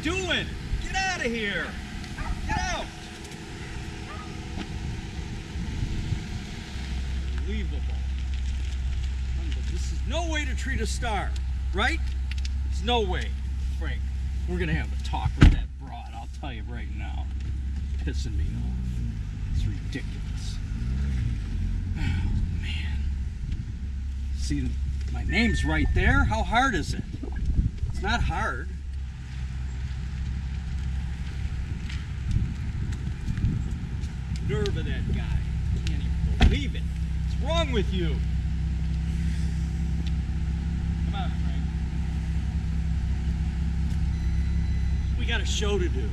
doing? Get out of here! Get out! Unbelievable. This is no way to treat a star, right? It's no way. Frank, we're gonna have a talk with that broad, I'll tell you right now. It's pissing me off. It's ridiculous. Oh, man. See, my name's right there. How hard is it? It's not hard. Nerve of that guy. I can't even believe it. What's wrong with you? Come on, Frank. We got a show to do.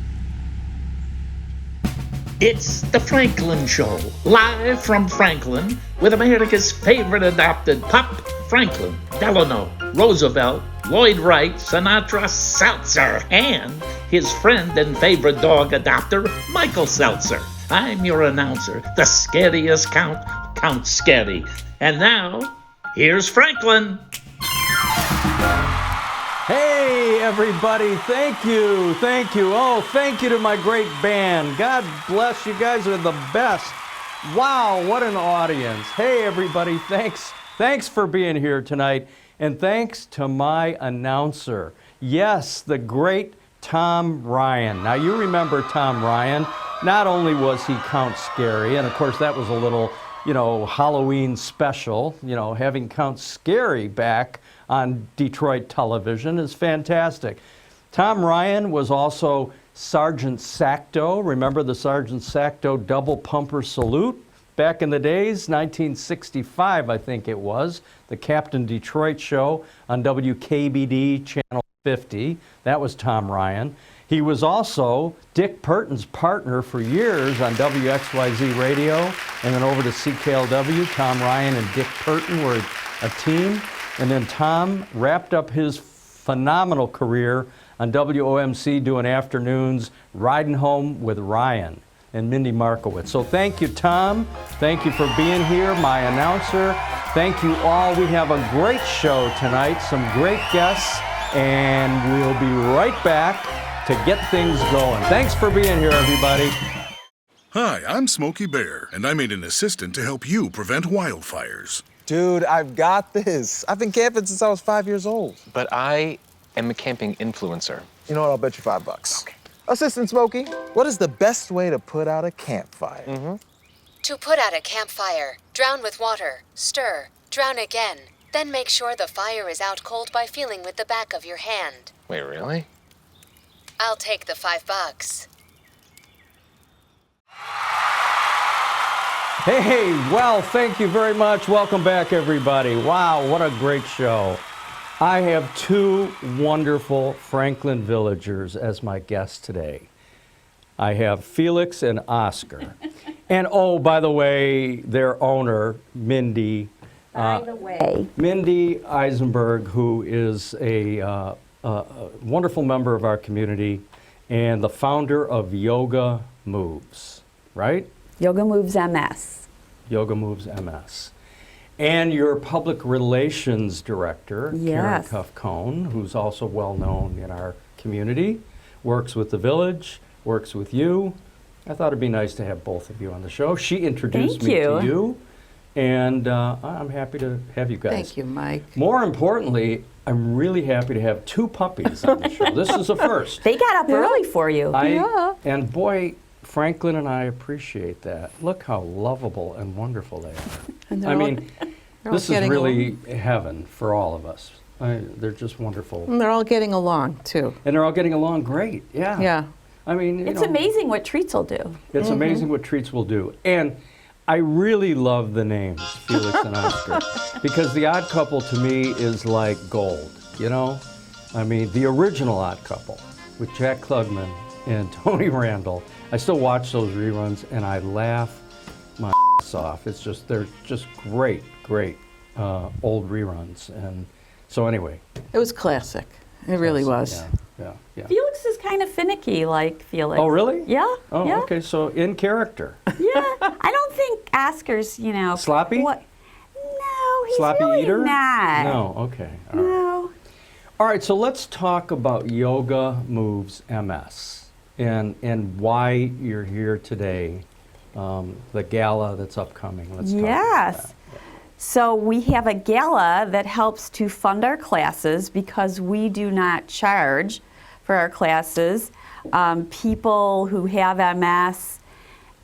It's The Franklin Show, live from Franklin, with America's favorite adopted pup, Franklin Delano Roosevelt Lloyd Wright Sinatra Seltzer, and his friend and favorite dog adopter, Michael Seltzer. I'm your announcer, the scariest Count Scary. And now, here's Franklin. Hey, everybody, thank you. Oh, thank you to my great band. God bless you guys are the best. Wow, what an audience. Hey, everybody, thanks for being here tonight. And thanks to my announcer. Yes, the great Tom Ryan. Now, you remember Tom Ryan. Not only was he Count Scary, and of course that was a little, Halloween special, having Count Scary back on Detroit television is fantastic. Tom Ryan was also Sergeant Sacto. Remember the Sergeant Sacto double pumper salute? Back in the days, 1965, I think it was, the Captain Detroit show on WKBD Channel 50. That was Tom Ryan. He was also Dick Purton's partner for years on WXYZ Radio, and then over to CKLW. Tom Ryan and Dick Purton were a team. And then Tom wrapped up his phenomenal career on WOMC doing afternoons, Riding Home with Ryan and Mindy Markowitz. So thank you, Tom. Thank you for being here, my announcer. Thank you all. We have a great show tonight, some great guests, and we'll be right back to get things going. Thanks for being here, everybody. Hi, I'm Smokey Bear, and I made an assistant to help you prevent wildfires. Dude, I've got this. I've been camping since I was 5 years old. But I am a camping influencer. You know what? I'll bet you $5. Okay. Assistant Smokey, what is the best way to put out a campfire? To put out a campfire, drown with water, stir, drown again. Then make sure the fire is out cold by feeling with the back of your hand. Wait, really? I'll take the $5. Hey, well, thank you very much. Welcome back, everybody. Wow, what a great show. I have two wonderful Franklin villagers as my guests today. I have Felix and Oscar. And oh, by the way, their owner, Mindy. Mindy Eisenberg, who is a wonderful member of our community and the founder of Yoga Moves, right? Yoga Moves MS. Yoga Moves MS. And your public relations director, Karen Yes. Cuff-Cohn, who's also well known in our community, works with the village, works with you. I thought it'd be nice to have both of you on the show. She introduced Thank me you. to you, and I'm happy to have you guys. Thank you, Mike. More importantly, I'm really happy to have two puppies on the show. This is a first. They got up early for you. And boy, Franklin and I appreciate that. Look how lovable and wonderful they are. I mean, this is really heaven for all of us. They're just wonderful. And they're all getting along, too. And they're all getting along great, yeah. Yeah. I mean, It's amazing what treats will do. It's amazing what treats will do. And I really love the names, Felix and Oscar, because The Odd Couple to me is like gold, you know? I mean, the original Odd Couple with Jack Klugman and Tony Randall. I still watch those reruns and I laugh my ass off. It's just, they're just great, great old reruns. And so anyway. It was classic. It really was. Yeah. Felix is kind of finicky like Felix. Oh, really? Yeah. Oh, yeah. okay, so in character. Yeah. I don't think Oscar's, Sloppy? No, he's Sloppy really eater? not. No, okay. All right. No. All right, so let's talk about Yoga Moves MS and why you're here today, the gala that's upcoming. Let's talk about that. So we have a gala that helps to fund our classes because we do not charge for our classes. People who have MS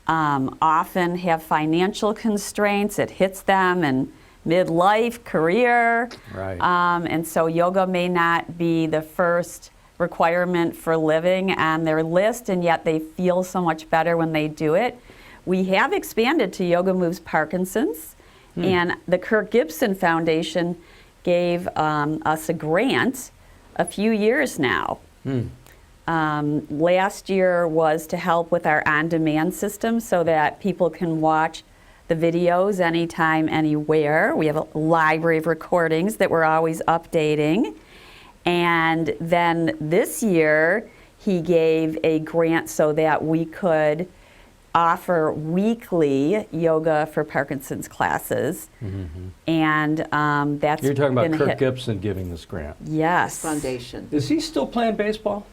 often have financial constraints. It hits them in midlife, career. Right. And so yoga may not be the first requirement for living on their list, and yet they feel so much better when they do it. We have expanded to Yoga Moves Parkinson's, and the Kirk Gibson Foundation gave us a grant a few years now. Last year was to help with our on-demand system so that people can watch the videos anytime, anywhere. We have a library of recordings that we're always updating. And then this year, he gave a grant so that we could offer weekly yoga for Parkinson's classes. And that's You're talking about been a Kirk hit. Gibson giving this grant. Yes. Foundation. Is he still playing baseball?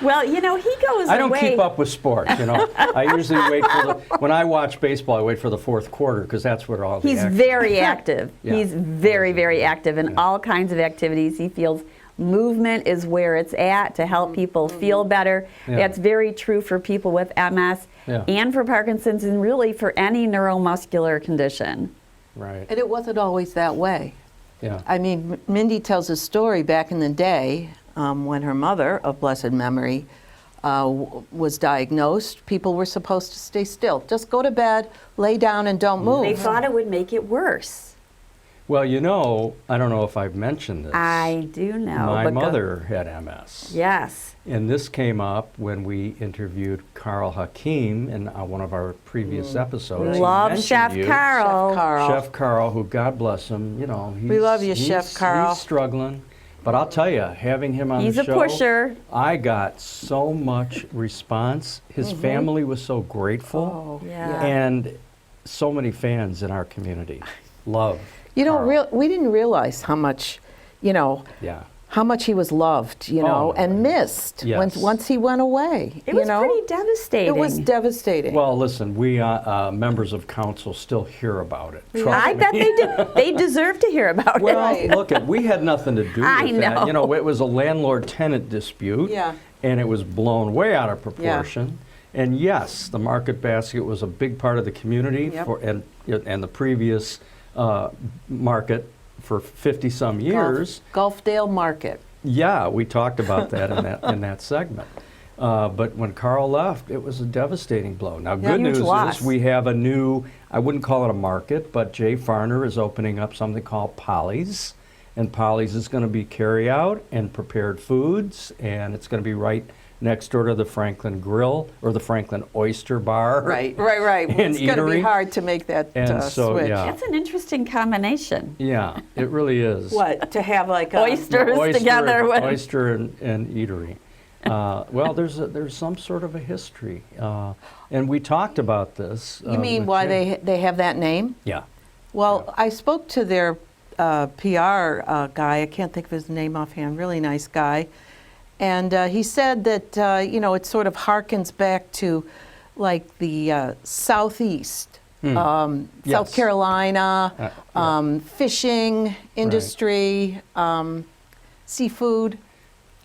Well, you know, he goes I don't away. keep up with sports, you know. I usually wait for when I watch baseball, I wait for the fourth quarter because that's where all the He's action very active. Yeah. He's very, very active in all kinds of activities. He feels movement is where it's at to help people feel better. Yeah. That's very true for people with MS Yeah. and for Parkinson's and really for any neuromuscular condition. Right. And it wasn't always that way. Yeah. I mean, Mindy tells a story back in the day when her mother, of blessed memory, was diagnosed. People were supposed to stay still. Just go to bed, lay down, and don't move. They thought it would make it worse. Well, you know, I don't know if I've mentioned this. I do know. My but go- mother had MS. Yes. And this came up when we interviewed Carl Hakim in one of our previous episodes. He Love mentioned Chef you. Carl. Chef Carl, who, God bless him, you know, We love you, Chef Carl. He's struggling. But I'll tell you, having him on He's the a show, pusher. I got so much response. His family was so grateful. Yeah. And so many fans in our community love You know, Carl. we didn't realize how much, you know, Yeah. how much he was loved, you know, and missed Yes. once he went away. It you was know? pretty devastating. It was devastating. Well, listen, we members of council still hear about it. Trust I me. bet they did. They deserve to hear about Well, it. look, we had nothing to do with I that. know. You know, it was a landlord-tenant dispute, Yeah. and it was blown way out of proportion. And yes, the market basket was a big part of the community Yep. and the previous market for 50-some years. Gulfdale Market. Yeah, we talked about that in that segment. But when Carl left, it was a devastating blow. Now, good huge news loss. is we have a new, I wouldn't call it a market, but Jay Farner is opening up something called Polly's. And Polly's is going to be carry-out and prepared foods, and it's going to be right next door to the Franklin Grill or the Franklin Oyster Bar. Right. And It's going to be eatery. hard to make that And so, switch. yeah. That's an interesting combination. Yeah, it really is. What, to have like a... Oysters Oyster together and, with oyster and eatery. Well, there's some sort of a history, and we talked about this. You mean with why Jay. they have that name? Yeah. Well, I spoke to their PR guy. I can't think of his name offhand. Really nice guy. And he said that, you know, it sort of harkens back to like the Southeast, South Yes. Carolina, Yeah. fishing industry, seafood.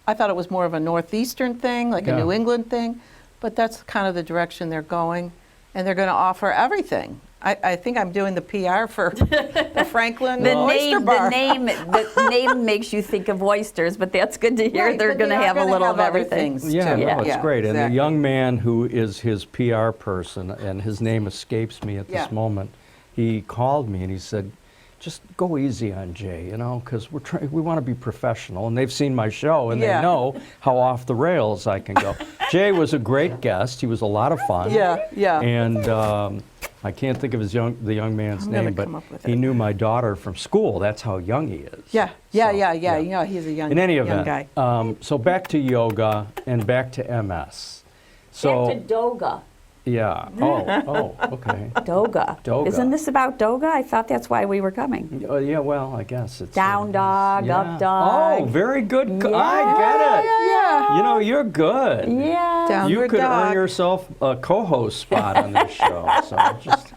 I thought it was more of a Northeastern thing, like Yeah. a New England thing, but that's kind of the direction they're going. And they're going to offer everything. I think I'm doing the PR for the Franklin Oyster Bar. The name makes you think of oysters, but that's good to hear. Right, They're but going to they are have a gonna little have of other everything. things, Yeah, too. no, it's Yeah, great. And the exactly. young man who is his PR person, and his name escapes me at Yeah. this moment, he called me and he said, just go easy on Jay, you know, because we want to be professional. And they've seen my show, and Yeah. they know how off the rails I can go. Jay was a great guest. He was a lot of fun. Yeah. And I can't think of the young man's I'm gonna name, but come up with he it. knew my daughter from school. That's how young he is. Yeah. So, You know, he's a young, In any young event, guy. so back to yoga and back to MS. So Back to Doga. Yeah. Oh, okay. Doga. Doga. Isn't this about Doga? I thought that's why we were coming. Yeah, well, I guess it's... Down dog, yeah. up dog. Oh, very good. Yeah. I get it. Yeah. You know, you're good. Yeah. Downward You could dog. earn yourself a co-host spot on this show. So just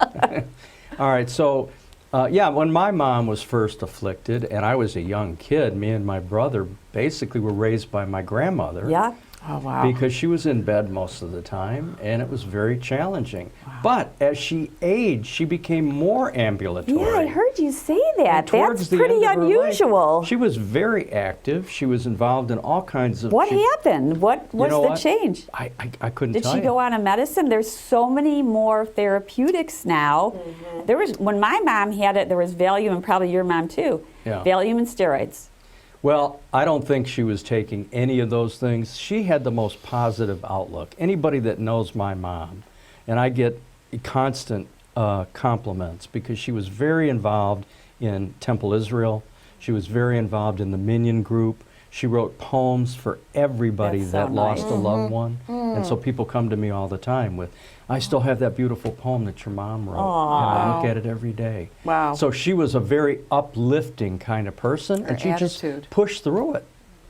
all right. So, yeah, when my mom was first afflicted, and I was a young kid, me and my brother basically were raised by my grandmother. Yeah. Oh, wow. Because she was in bed most of the time, and it was very challenging. But as she aged, she became more ambulatory. Yeah, I heard you say that. And towards That's the pretty end of her life, unusual. she was very active. She was involved in all kinds of... What happened? What was know the what? change? I couldn't Did tell she you. go on a medicine? There's so many more therapeutics now. There was, when my mom had it, there was Valium, and probably your mom too. Yeah. Valium and steroids. Well, I don't think she was taking any of those things. She had the most positive outlook. Anybody that knows my mom, and I get constant compliments because she was very involved in Temple Israel. She was very involved in the Minyan group. She wrote poems for everybody That's so that lost nice. a loved one. And so people come to me all the time with, I still have that beautiful poem that your mom wrote. And I look at it every day. Wow. So she was a very uplifting kind of person, and she attitude. just pushed through it.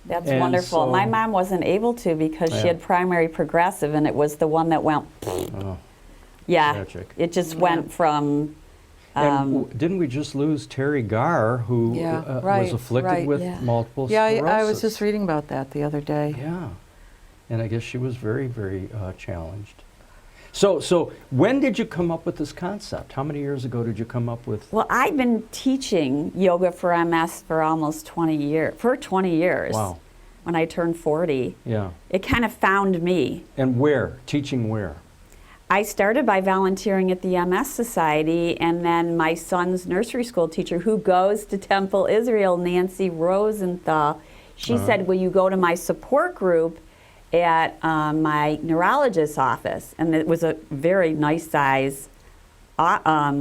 That's And wonderful. so- My mom wasn't able to because she Yeah. had primary progressive, and it was the one that went. Oh, Yeah, tragic. it just went from. And didn't we just lose Terry Garr, who Yeah, was right, afflicted right. with Yeah. multiple Yeah, sclerosis? I was just reading about that the other day. Yeah, and I guess she was very, very challenged. So when did you come up with this concept? How many years ago did you come up with? Well, I've been teaching yoga for MS for almost 20 years. For 20 years. Wow. When I turned 40, Yeah. it kind of found me. And where? Teaching where? I started by volunteering at the MS Society, and then my son's nursery school teacher, who goes to Temple Israel, Nancy Rosenthal, she said, will you go to my support group at my neurologist's office? And it was a very nice size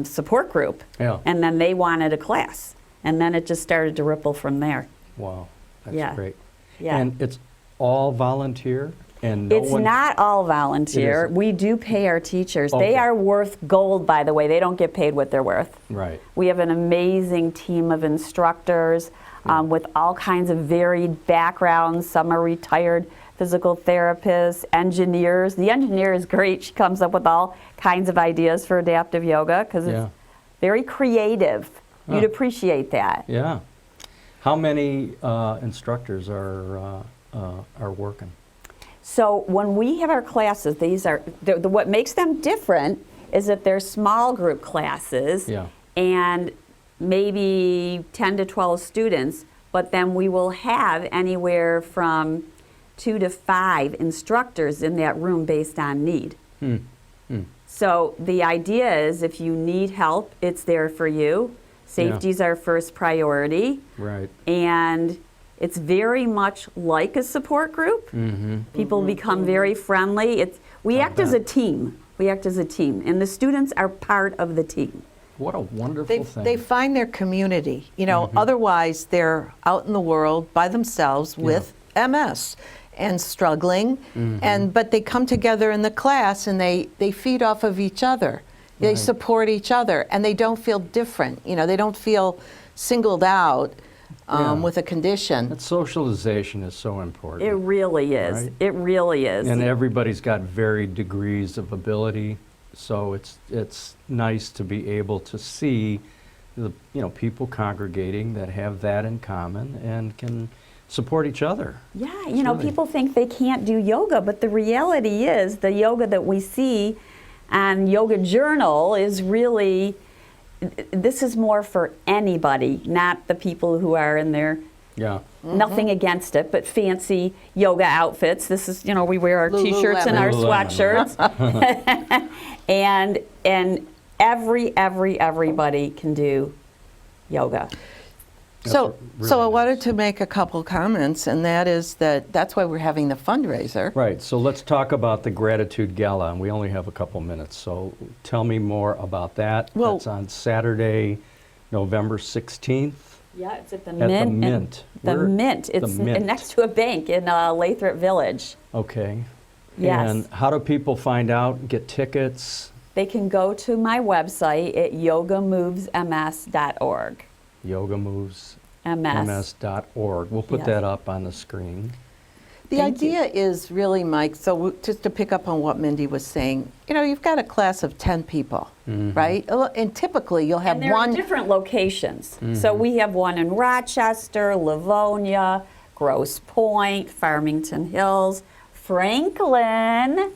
support group. Yeah. And then they wanted a class. And then it just started to ripple from there. Wow, that's Yeah. great. Yeah. And it's all volunteer? And no It's one, not all volunteer. isn't. We do pay our teachers. Okay. They are worth gold, by the way. They don't get paid what they're worth. Right. We have an amazing team of instructors with all kinds of varied backgrounds. Some are retired physical therapists, engineers. The engineer is great. She comes up with all kinds of ideas for adaptive yoga because Yeah. it's very creative. You'd Huh. appreciate that. Yeah. How many instructors are working? So when we have our classes, these are what makes them different is that they're small group classes Yeah. and maybe 10 to 12 students, but then we will have anywhere from 2 to 5 instructors in that room based on need. So the idea is if you need help, it's there for you. Safety's our first priority. Right. And it's very much like a support group. People become very friendly. We act as a team. We act as a team, and the students are part of the team. What a wonderful thing. They find their community. You know, otherwise they're out in the world by themselves with MS and struggling, but they come together in the class and they feed off of each other. They Right. support each other, and they don't feel different. You know, they don't feel singled out with a condition. That socialization is so important. It really is. Right. It really is. And everybody's got varied degrees of ability, so it's nice to be able to see the people congregating that have that in common and can support each other. Yeah, It's really- people think they can't do yoga, but the reality is the yoga that we see on Yoga Journal is really, this is more for anybody, not the people who are in their, Yeah. nothing against it, but fancy yoga outfits. This is, we wear our t-shirts and our Lululemon. sweatshirts. and everybody can do yoga. So really I nice. wanted to make a couple comments, and that is that's why we're having the fundraiser. Right, so let's talk about the Gratitude Gala, and we only have a couple minutes, so tell me more about that. Well- That's on Saturday, November 16th. Yeah, it's at the At Mint. the and- Mint. The Where- Mint. the It's Mint. next to a bank in Lathrop Village. Okay. Yes. And how do people find out, get tickets? They can go to my website at yogamovesms.org. yogamovesms.org. We'll put Yes. that up on the screen. The idea is really, Mike, so just to pick up on what Mindy was saying, you've got a class of 10 people, right? And typically you'll have And they're one. in different locations. So we have one in Rochester, Livonia, Grosse Pointe, Farmington Hills, Franklin.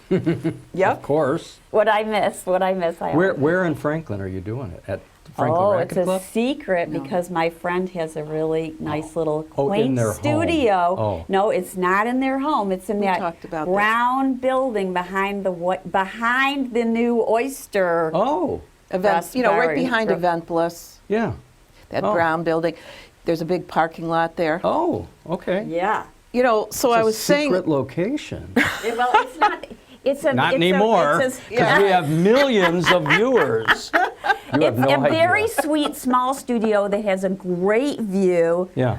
Yep. Of course. What I miss. Where in Franklin are you doing it? At Franklin Oh, Racket it's Club? a secret because my friend has a really nice little Oh, in quaint their home. studio. Oh. No, it's not in their home. It's in that talked about brown building behind the new oyster. Oh, Event, right Restaurant. behind Event Bliss, yeah. that Oh. brown building. There's a big parking lot there. Oh, okay. Yeah. So I was saying, Secret location. Well, it's not. It's a. Not it's anymore, A, it's because we have millions of viewers. You have It's no a idea. very sweet small studio that has a great view. Yeah.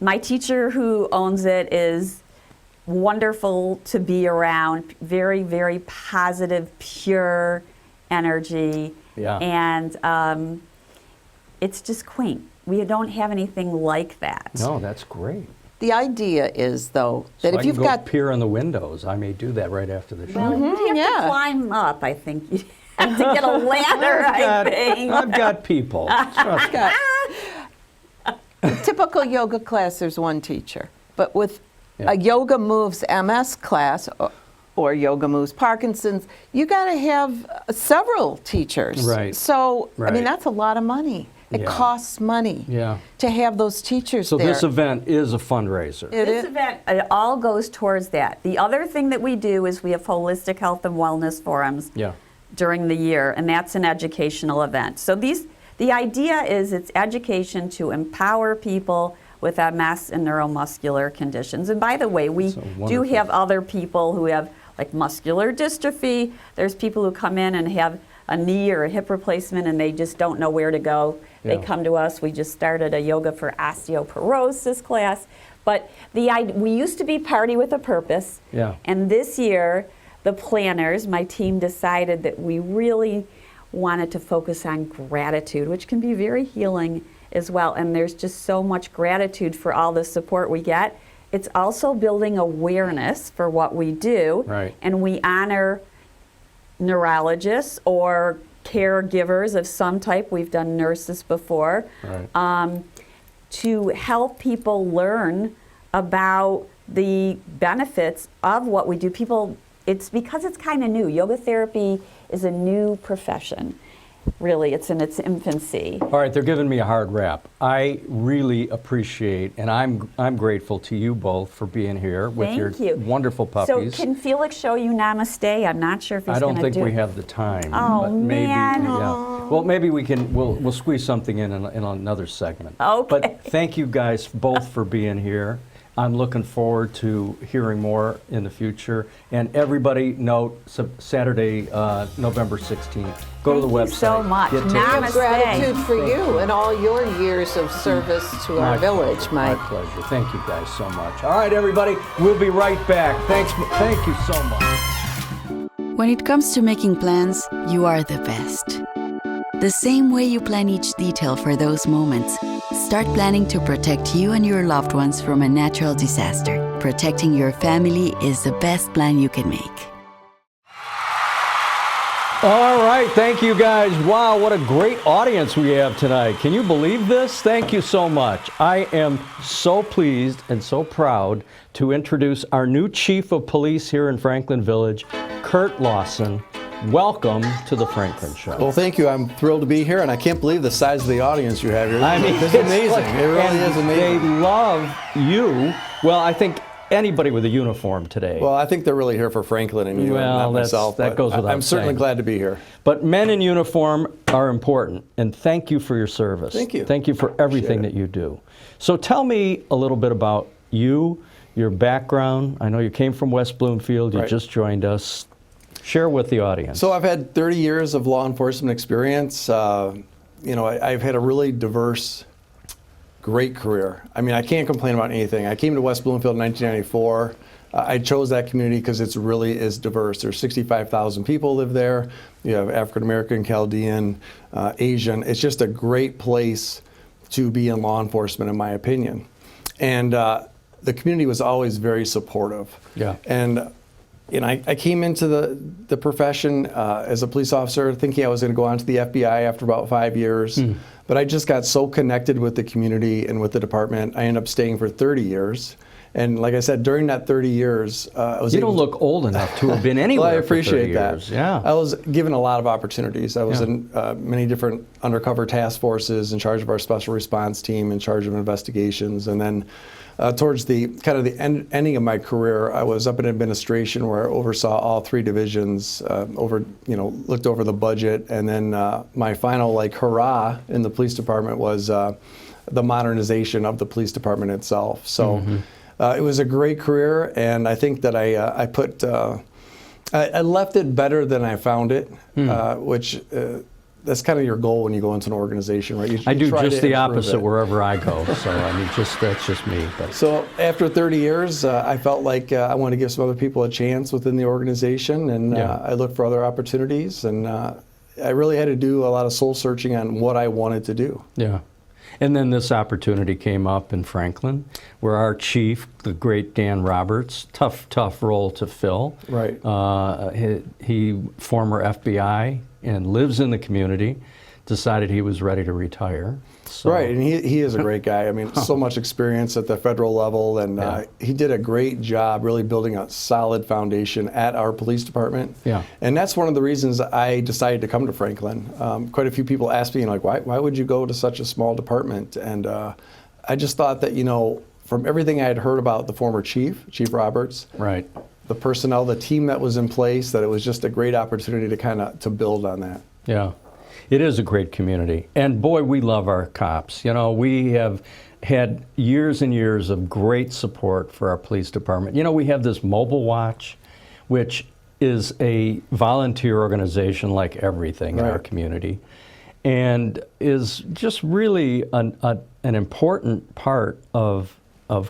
My teacher who owns it is wonderful to be around. Very, very positive, pure energy. Yeah. And it's just quaint. We don't have anything like that. No, that's great. the idea is, though, that So if I you've can go got peer in the windows. I may do that right after the show. Well, you'd have to climb up, I think. You'd have to get a ladder, I think. I've got people. Trust me. typical yoga class, there's one teacher. But with Yeah. a Yoga Moves MS class or Yoga Moves Parkinson's, you got to have several teachers. Right. So, I Right. mean, that's a lot of money. It Yeah. costs money Yeah. to have those teachers So there. this event is a fundraiser. It This is- event, it all goes towards that. The other thing that we do is we have holistic health and wellness forums Yeah. during the year, and that's an educational event. So the idea is it's education to empower people with MS and neuromuscular conditions. And by the way, we So do wonderful. have other people who have like muscular dystrophy. There's people who come in and have a knee or a hip replacement and they just don't know where to go. They Yeah. come to us. We just started a yoga for osteoporosis class. But we used to be Party with a Purpose. Yeah. And this year, the planners, my team decided that we really wanted to focus on gratitude, which can be very healing as well. And there's just so much gratitude for all the support we get. It's also building awareness for what we do. Right. And we honor neurologists or caregivers of some type. We've done nurses before. Right. To help people learn about the benefits of what we do. It's because it's kind of new. Yoga therapy is a new profession. Really, it's in its infancy. All right, they're giving me a hard rap. I really appreciate, and I'm grateful to you both for being here with Thank your you. wonderful puppies. So can Felix show you Namaste? I'm not sure if he's I going don't to do think we it. have the time. Oh, but maybe, man. Yeah. Well, maybe we'll squeeze something in another segment. Okay. But thank you guys both for being here. I'm looking forward to hearing more in the future. And everybody note Saturday, November 16th. Go to the Thank website. you so much. Get tickets. Namaste. Gratitude for you and all your years of service to our village, Mike. My pleasure. Thank you guys so much. All right, everybody, we'll be right back. Thank you so much. When it comes to making plans, you are the best. The same way you plan each detail for those moments, start planning to protect you and your loved ones from a natural disaster. Protecting your family is the best plan you can make. All right, thank you guys. Wow, what a great audience we have tonight. Can you believe this? Thank you so much. I am so pleased and so proud to introduce our new Chief of Police here in Franklin Village, Curt Lawson. Welcome to the Franklin Show. Well, thank you. I'm thrilled to be here, and I can't believe the size of the audience you have here. I mean, it's it's amazing. like- It really and is amazing. They love you. Well, I think anybody with a uniform today. Well, I think they're really here for Franklin and you, Well, not that's- myself. that but goes without I'm certainly saying. glad to be here. But men in uniform are important, and thank you for your service. Thank you. Thank you for everything that you do. So tell me a little bit about you, your background. I know you came from West Bloomfield. You Right. just joined us. Share with the audience. So I've had 30 years of law enforcement experience. I've had a really diverse, great career. I mean, I can't complain about anything. I came to West Bloomfield in 1994. I chose that community because it's really is diverse. There's 65,000 people live there. You have African American, Chaldean, Asian. It's just a great place to be in law enforcement, in my opinion. And the community was always very supportive. Yeah. And I came into the profession as a police officer thinking I was going to go on to the FBI after about 5 years. But I just got so connected with the community and with the department. I ended up staying for 30 years. And like I said, during that 30 years, I was You don't look old enough to have been anywhere. Well, I appreciate for 30 that. years. Yeah. I was given a lot of opportunities. I was in many different undercover task forces, in charge of our special response team, in charge of investigations, and then towards the kind of the ending of my career, I was up in administration where I oversaw all 3 divisions, looked over the budget, and then my final hurrah in the police department was the modernization of the police department itself. So. It was a great career, and I think that I left it better than I found it, which that's kind of your goal when you go into an organization, right? I do just the opposite it. wherever I go, so I mean, that's just me. But. So after 30 years, I felt like I wanted to give some other people a chance within the organization, and I looked for other opportunities, and I really had to do a lot of soul searching on what I wanted to do. Yeah. And then this opportunity came up in Franklin, where our chief, the great Dan Roberts, tough role to fill. Right. He former FBI and lives in the community, decided he was ready to retire. So. Right, and he is a great guy. I mean, so much experience at the federal level, and he did a great job really building a solid foundation at our police department. Yeah. And that's one of the reasons I decided to come to Franklin. Quite a few people asked me, why would you go to such a small department? And I just thought that, from everything I had heard about the former Chief Roberts, right, the personnel, the team that was in place, that it was just a great opportunity to build on that. Yeah. It is a great community. And boy, we love our cops. We have had years and years of great support for our police department. We have this Mobile Watch, which is a volunteer organization like everything in our community, and is just really an important part of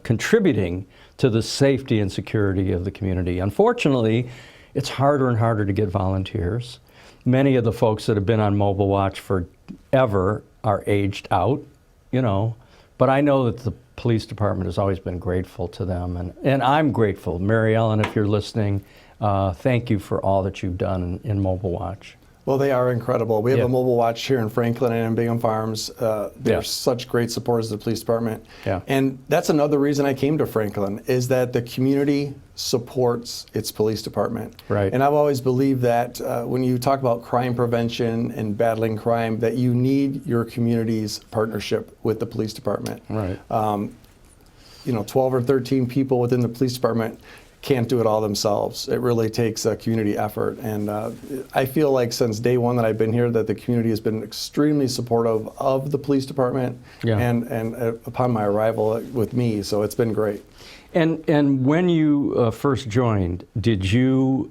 contributing to the safety and security of the community. Unfortunately, it's harder and harder to get volunteers. Many of the folks that have been on Mobile Watch forever are aged out, but I know that the police department has always been grateful to them, and I'm grateful. Mary Ellen, if you're listening, thank you for all that you've done in Mobile Watch. Well, they are incredible. We have a Mobile Watch here in Franklin and in Bingham Farms. They're such great supporters of the police department. Yeah. And that's another reason I came to Franklin, is that the community supports its police department. Right. And I've always believed that when you talk about crime prevention and battling crime, that you need your community's partnership with the police department. Right. 12 or 13 people within the police department can't do it all themselves. It really takes a community effort, and I feel like since day one that I've been here that the community has been extremely supportive of the police department and upon my arrival with me, so it's been great. And when you first joined, did you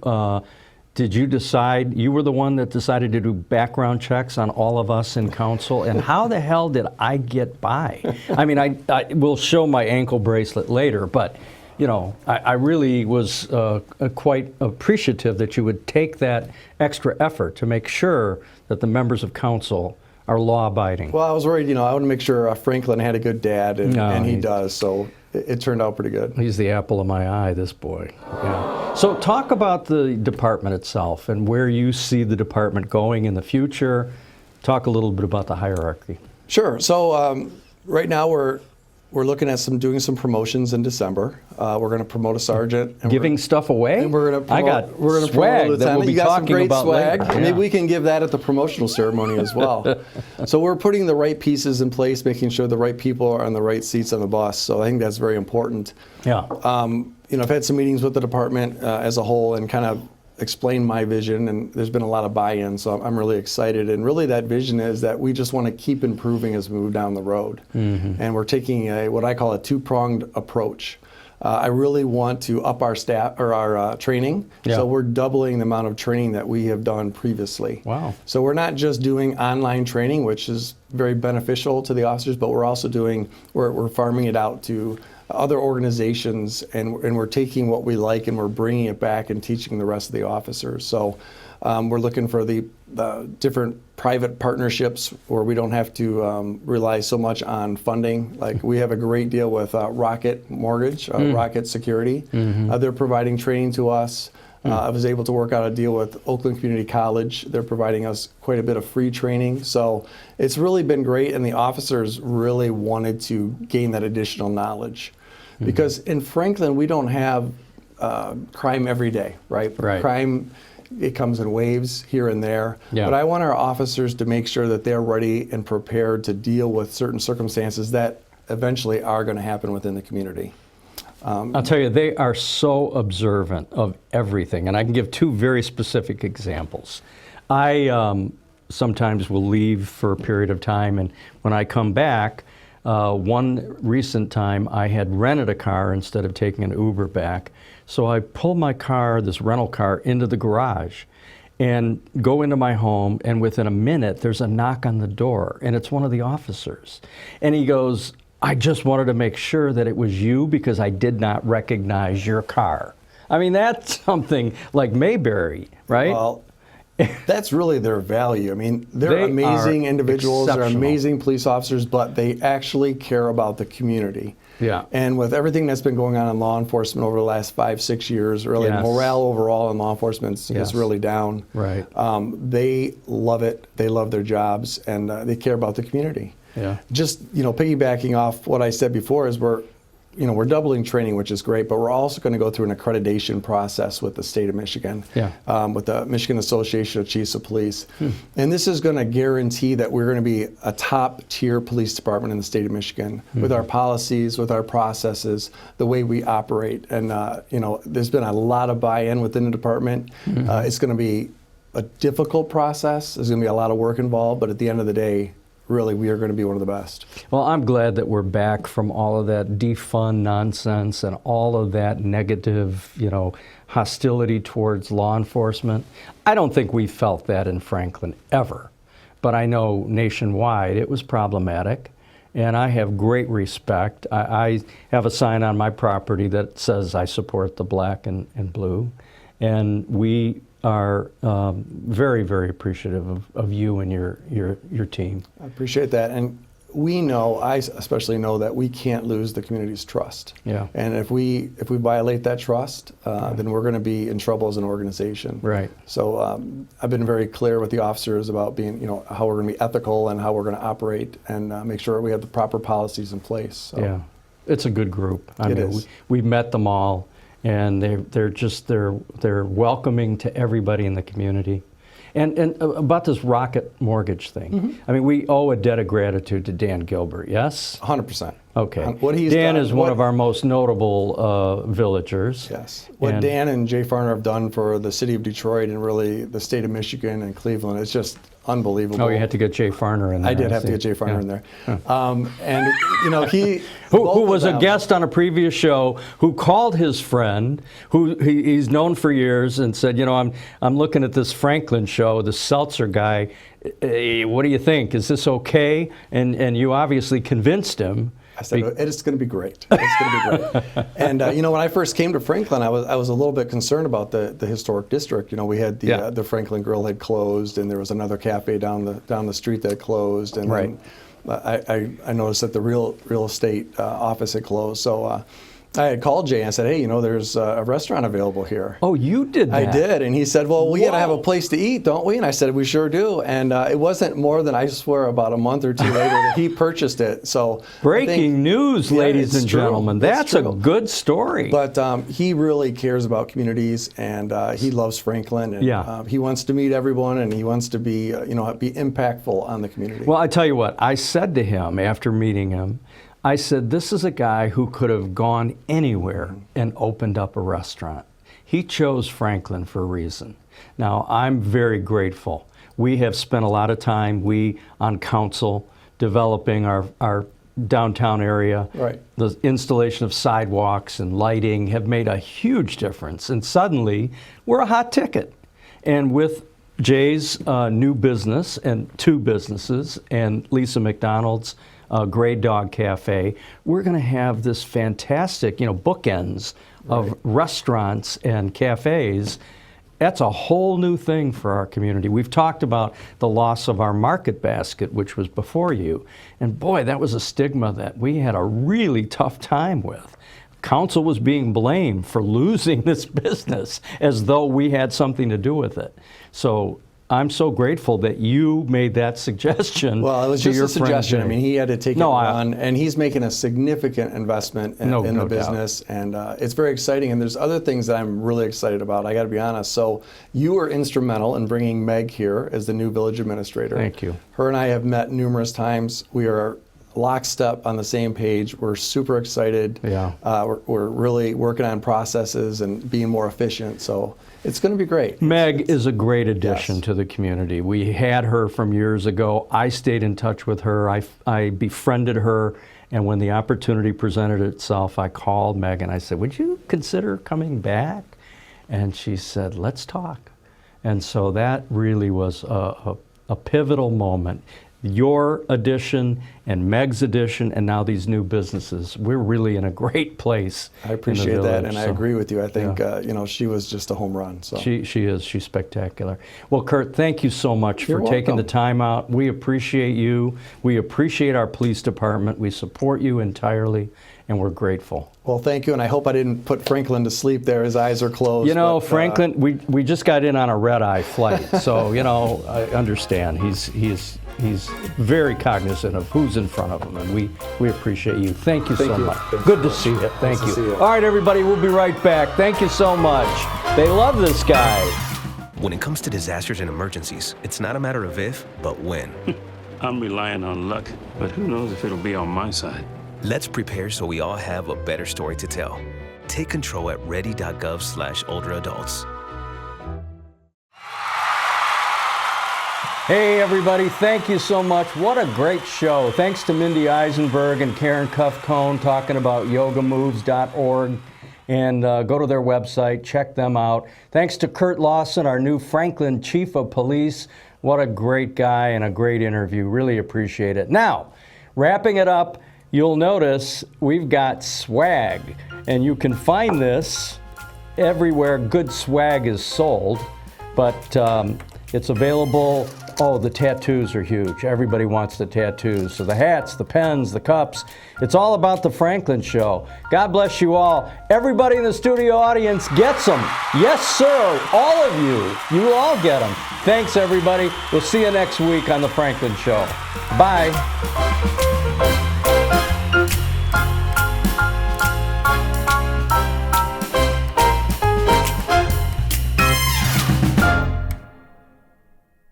decide, you were the one that decided to do background checks on all of us in council, and how the hell did I get by? I mean, I will show my ankle bracelet later, but I really was quite appreciative that you would take that extra effort to make sure that the members of council are law-abiding. Well, I was worried, I want to make sure Franklin had a good dad, and he does, so it turned out pretty good. He's the apple of my eye, this boy. Yeah. So talk about the department itself and where you see the department going in the future. Talk a little bit about the hierarchy. Sure. So right now we're looking at doing some promotions in December. We're going to promote a sergeant. And giving stuff away? And we're going to promote swag a lieutenant. that we'll be you got some talking great about swag. later. Maybe we can give that at the promotional ceremony as well. So we're putting the right pieces in place, making sure the right people are on the right seats on the bus. So I think that's very important. Yeah. I've had some meetings with the department as a whole and kind of explain my vision, and there's been a lot of buy-in, so I'm really excited. And really that vision is that we just want to keep improving as we move down the road. Mm-hmm. And we're taking what I call a two-pronged approach. I really want to up our staff or our training, so we're doubling the amount of training that we have done previously. Wow. So we're not just doing online training, which is very beneficial to the officers, but we're also we're farming it out to other organizations, and we're taking what we like and we're bringing it back and teaching the rest of the officers. So we're looking for the different private partnerships where we don't have to rely so much on funding. Like we have a great deal with Rocket Mortgage, Rocket Security. They're providing training to us. I was able to work out a deal with Oakland Community College. They're providing us quite a bit of free training. So it's really been great, and the officers really wanted to gain that additional knowledge. Because in Franklin, we don't have crime every day, right? Crime, it comes in waves here and there. But I want our officers to make sure that they're ready and prepared to deal with certain circumstances that eventually are going to happen within the community. I'll tell you, they are so observant of everything, and I can give two very specific examples. I sometimes will leave for a period of time, and when I come back, one recent time I had rented a car instead of taking an Uber back, so I pull my car, this rental car, into the garage and go into my home, and within a minute there's a knock on the door, and it's one of the officers. And he goes, "I just wanted to make sure that it was you because I did not recognize your car." I mean, that's something like Mayberry, right? Well, that's really their value. I mean, they're amazing individuals, they're amazing police officers, but they actually care about the community. Yeah. And with everything that's been going on in law enforcement over the last 5-6 years, really morale overall in law enforcement is really down. Right. They love it. They love their jobs, and they care about the community. Yeah. Just, piggybacking off what I said before is we're doubling training, which is great, but we're also going to go through an accreditation process with the state of Michigan, with the Michigan Association of Chiefs of Police. And this is going to guarantee that we're going to be a top-tier police department in the state of Michigan with our policies, with our processes, the way we operate. And, there's been a lot of buy-in within the department. It's going to be a difficult process. There's going to be a lot of work involved, but at the end of the day, really, we are going to be one of the best. Well, I'm glad that we're back from all of that defund nonsense and all of that negative, hostility towards law enforcement. I don't think we felt that in Franklin ever, but I know nationwide it was problematic, and I have great respect. I have a sign on my property that says I support the black and blue, and we are very, very appreciative of you and your team. I appreciate that. And we know, I especially know, that we can't lose the community's trust. Yeah. And if we violate that trust, then we're going to be in trouble as an organization. Right. So I've been very clear with the officers about being, how we're going to be ethical and how we're going to operate and make sure we have the proper policies in place. So. Yeah. It's a good group. I mean, we've met them all. And they're welcoming to everybody in the community. And about this Rocket Mortgage thing, I mean, we owe a debt of gratitude to Dan Gilbert, yes? 100%. Okay. Dan is one of our most notable villagers. Yes. What Dan and Jay Farner have done for the city of Detroit and really the state of Michigan and Cleveland, it's just unbelievable. Oh, you had to get Jay Farner in there. I did have to get Jay Farner in there. And he... who was a guest on a previous show, who called his friend, who he's known for years, and said, I'm looking at this Franklin show, the Seltzer guy. Hey, what do you think? Is this okay? And you obviously convinced him. I said, it's going to be great. It's going to be great. And, when I first came to Franklin, I was a little bit concerned about the historic district. We had the Franklin Grill had closed, and there was another cafe down the street that closed. And then I noticed that the real estate office had closed. So I had called Jay and I said, hey, there's a restaurant available here. Oh, you did that? I did. And he said, well, we got to have a place to eat, don't we? And I said, we sure do. And it wasn't more than, I swear, about a month or two later that he purchased it. So breaking news, ladies and gentlemen. That's a good story. But he really cares about communities, and he loves Franklin. And he wants to meet everyone, and he wants to be, be impactful on the community. Well, I tell you what, I said to him after meeting him, I said, this is a guy who could have gone anywhere and opened up a restaurant. He chose Franklin for a reason. Now, I'm very grateful. We have spent a lot of time, on council, developing our downtown area. Right. The installation of sidewalks and lighting have made a huge difference. And suddenly, we're a hot ticket. And with Jay's new business and 2 businesses and Lisa McDonald's Grey Dog Cafe. We're going to have this fantastic, bookends of restaurants and cafes. That's a whole new thing for our community. We've talked about the loss of our market basket, which was before you. And boy, that was a stigma that we had a really tough time with. Council was being blamed for losing this business as though we had something to do with it. So I'm so grateful that you made that suggestion. Well, it was to just your a suggestion. friend I mean, he had to take No, it on, and he's making a significant investment in the business, and it's very exciting. And there's other things that I'm really excited about. I got to be honest. So you were instrumental in bringing Meg here as the new village administrator. Thank you. Her and I have met numerous times. We are lockstep on the same page. We're super excited. Yeah. We're really working on processes and being more efficient. So it's going to be great. Meg is a great addition to the community. We had her from years ago. I stayed in touch with her. I befriended her, and when the opportunity presented itself, I called Meg and I said, would you consider coming back? And she said, let's talk. And so that really was a pivotal moment. Your addition and Meg's addition, and now these new businesses. We're really in a great place. I appreciate that, and I agree with you. I think she was just a home run. So she is. She's spectacular. Well, Curt, thank you so much You're for taking the welcome. time out. We appreciate you. We appreciate our police department. We support you entirely, and we're grateful. Well, thank you, and I hope I didn't put Franklin to sleep there. His eyes are closed. Franklin, we just got in on a red-eye flight, so I understand. He's very cognizant of who's in front of him, and we appreciate you. Thank you so much. Good to see you. Thank Nice to you. see you. All right, everybody, we'll be right back. Thank you so much. They love this guy. When it comes to disasters and emergencies, it's not a matter of if, but when. I'm relying on luck, but who knows if it'll be on my side. Let's prepare so we all have a better story to tell. Take control at ready.gov/olderadults. Hey everybody, thank you so much. What a great show. Thanks to Mindy Eisenberg and Karen Cuff-Cohn talking about yogamoves.org. And go to their website, check them out. Thanks to Curt Lawson, our new Franklin Chief of Police. What a great guy and a great interview. Really appreciate it. Now, wrapping it up, you'll notice we've got swag. And you can find this everywhere good swag is sold. But it's available. Oh, the tattoos are huge. Everybody wants the tattoos. So the hats, the pens, the cups. It's all about the Franklin Show. God bless you all. Everybody in the studio audience gets them. Yes, sir. All of you. You will all get them. Thanks, everybody. We'll see you next week on the Franklin Show. Bye.